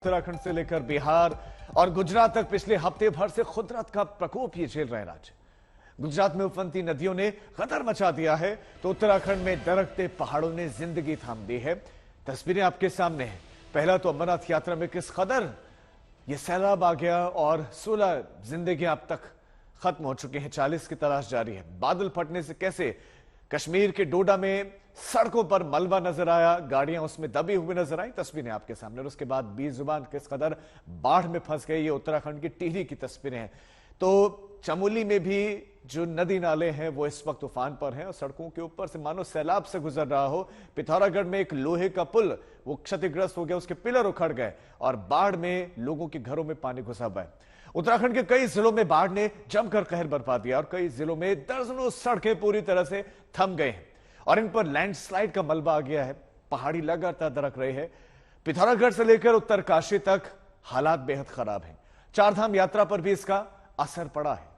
उत्तराखंड से लेकर बिहार और गुजरात तक पिछले हफ्ते भर से कुदरत का प्रकोप ये झेल रहे राज्य। गुजरात में उफनती नदियों ने कतर मचा दिया है तो उत्तराखंड में दरकते पहाड़ों ने जिंदगी थाम दी है। तस्वीरें आपके सामने हैं। पहला तो अमरनाथ यात्रा में किस कदर ये सैलाब आ गया और 16 जिंदगी अब तक खत्म हो चुके हैं। 40 की तलाश जारी है। बादल फटने से कैसे कश्मीर के डोडा में सड़कों पर मलबा नजर आया, गाड़ियां उसमें दबी हुई नजर आई। तस्वीरें आपके सामने। और उसके बाद बीजुबान किस कदर बाढ़ में फंस गए, ये उत्तराखंड की टिहरी की तस्वीरें हैं। तो चमोली में भी जो नदी नाले हैं वो इस वक्त तूफान पर हैं और सड़कों के ऊपर से मानो सैलाब से गुजर रहा हो। पिथौरागढ़ में एक लोहे का पुल वो क्षतिग्रस्त हो गया, उसके पिलर उखड़ गए और बाढ़ में लोगों के घरों में पानी घुसा हुआ है। उत्तराखंड के कई जिलों में बाढ़ ने जमकर कहर बरपा दिया और कई जिलों में दर्जनों सड़कें पूरी तरह से थम गए हैं और इन पर लैंडस्लाइड का मलबा आ गया है। पहाड़ी लगातार दरक रहे हैं। पिथौरागढ़ से लेकर उत्तरकाशी तक हालात बेहद खराब हैं। चारधाम यात्रा पर भी इसका असर पड़ा है।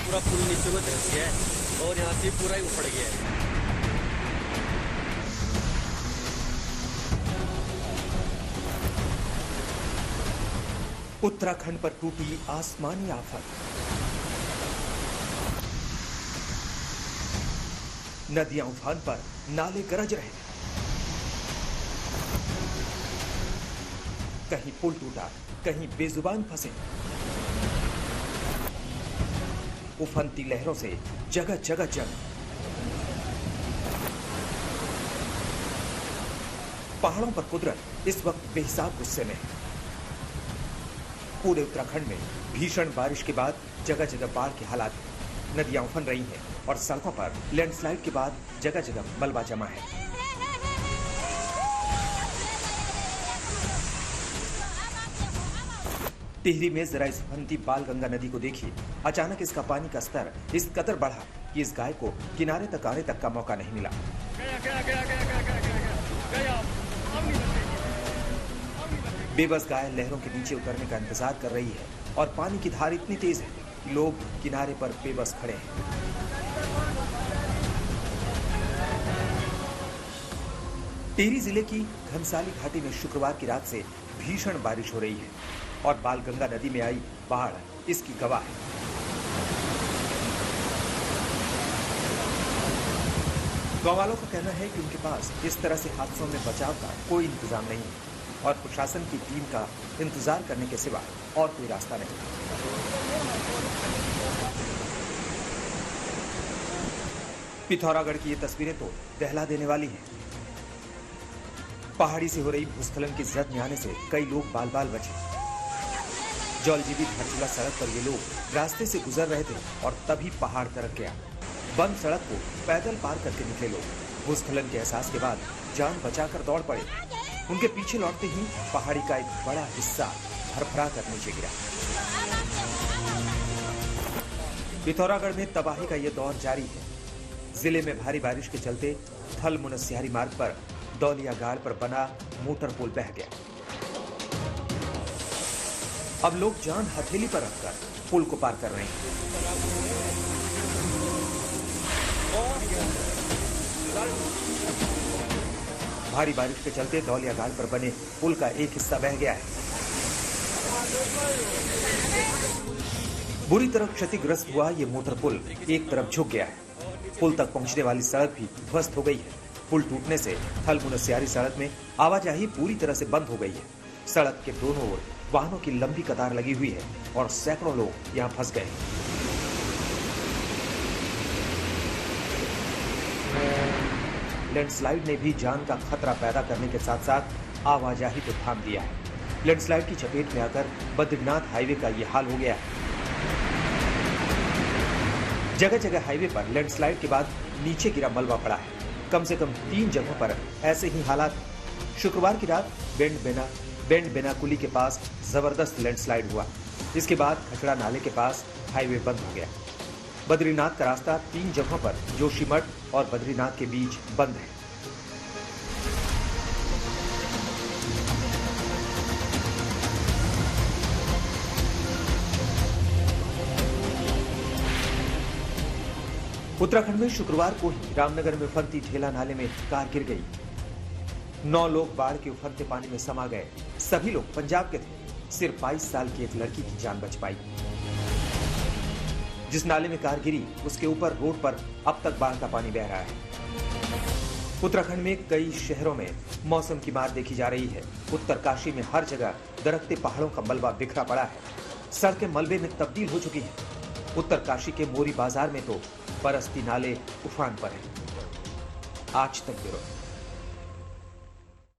पूरा पुल नीचे को धंस गया है और यहाँ से पूरा ही उखड़ गया है। उत्तराखंड पर टूटी आसमानी आफत। नदियां उफान पर, नाले गरज रहे। कहीं पुल टूटा, कहीं बेजुबान फंसे। उफनती लहरों से जगह जगह जंग। पहाड़ों पर कुदरत इस वक्त बेहिसाब गुस्से में है। पूरे उत्तराखंड में भीषण बारिश के बाद जगह जगह बाढ़ के हालात हैं। नदियां उफन रही हैं और सड़कों पर लैंडस्लाइड के बाद जगह जगह मलबा जमा है। टिहरी में जरा इस उफनती बालगंगा नदी को देखिए। अचानक इसका पानी का स्तर इस कदर बढ़ा कि इस गाय को किनारे तक आने तक का मौका नहीं मिला। बेबस गाय लहरों के नीचे उतरने का इंतजार कर रही है और पानी की धार इतनी तेज है कि लोग किनारे पर बेबस खड़े हैं। टिहरी जिले की घनसाली घाटी में शुक्रवार की रात से भीषण बारिश हो रही है और बालगंगा नदी में आई बाढ़ इसकी गवाह है। गांव वालों का कहना है कि उनके पास इस तरह से हादसों में बचाव का कोई इंतजाम नहीं है और प्रशासन की टीम का इंतजार करने के सिवा और कोई रास्ता नहीं। पिथौरागढ़ की ये तस्वीरें तो दहला देने वाली हैं। पहाड़ी से हो रही भूस्खलन की जद में आने से कई लोग बाल बाल बचे। जल जीवित धारचूला सड़क पर ये लोग रास्ते से गुजर रहे थे और तभी पहाड़ दरक गया। बंद सड़क को पैदल पार करके निकले लोग भूस्खलन के एहसास के बाद जान बचाकर दौड़ पड़े। उनके पीछे लौटते ही पहाड़ी का एक बड़ा हिस्सा भरभरा कर नीचे गिरा। पिथौरागढ़ में तबाही का यह दौर जारी है। जिले में भारी बारिश के चलते थल मुनस्यारी मार्ग पर दौलिया गाड़ पर बना मोटर पुल बह गया। अब लोग जान हथेली पर रखकर पुल को पार कर रहे हैं। भारी बारिश के चलते दौलिया घाट पर बने पुल का एक हिस्सा बह गया है। बुरी तरह क्षतिग्रस्त हुआ ये मोटर पुल एक तरफ झुक गया है। पुल तक पहुंचने वाली सड़क भी ध्वस्त हो गई है। पुल टूटने से थल मुनस्यारी सड़क में आवाजाही पूरी तरह से बंद हो गई है। सड़क के दोनों ओर वाहनों की लंबी कतार लगी हुई है और सैकड़ों लोग यहाँ फंस गए। लैंडस्लाइड ने भी जान का खतरा पैदा करने के साथ साथ आवाजाही को थाम दिया है। लैंडस्लाइड की चपेट में आकर बद्रीनाथ हाईवे का यह हाल हो गया है। जगह जगह हाईवे पर लैंडस्लाइड के बाद नीचे गिरा मलबा पड़ा है। कम से कम 3 जगहों पर ऐसे ही हालात। शुक्रवार की रात बेंड बेनाकुली के पास जबरदस्त लैंडस्लाइड हुआ। इसके बाद खचड़ा नाले के पास हाईवे बंद हो गया। बद्रीनाथ का रास्ता 3 जगहों पर जोशीमठ और बद्रीनाथ के बीच बंद है। उत्तराखंड में शुक्रवार को ही रामनगर में उफनती ढेला नाले में कार गिर गई। 9 लोग बाढ़ के उफनते पानी में समा गए। सभी लोग पंजाब के थे। सिर्फ 22 साल की एक लड़की की जान बच पाई। जिस नाले में कार गिरी उसके ऊपर रोड पर अब तक बाढ़ का पानी बह रहा है। उत्तराखंड में कई शहरों में मौसम की मार देखी जा रही है। उत्तरकाशी में हर जगह दरकते पहाड़ों का मलबा बिखरा पड़ा है। सड़कें मलबे में तब्दील हो चुकी हैं। उत्तरकाशी के मोरी बाजार में तो बरसती नाले उफान पर हैं। आज तक ब्यूरो।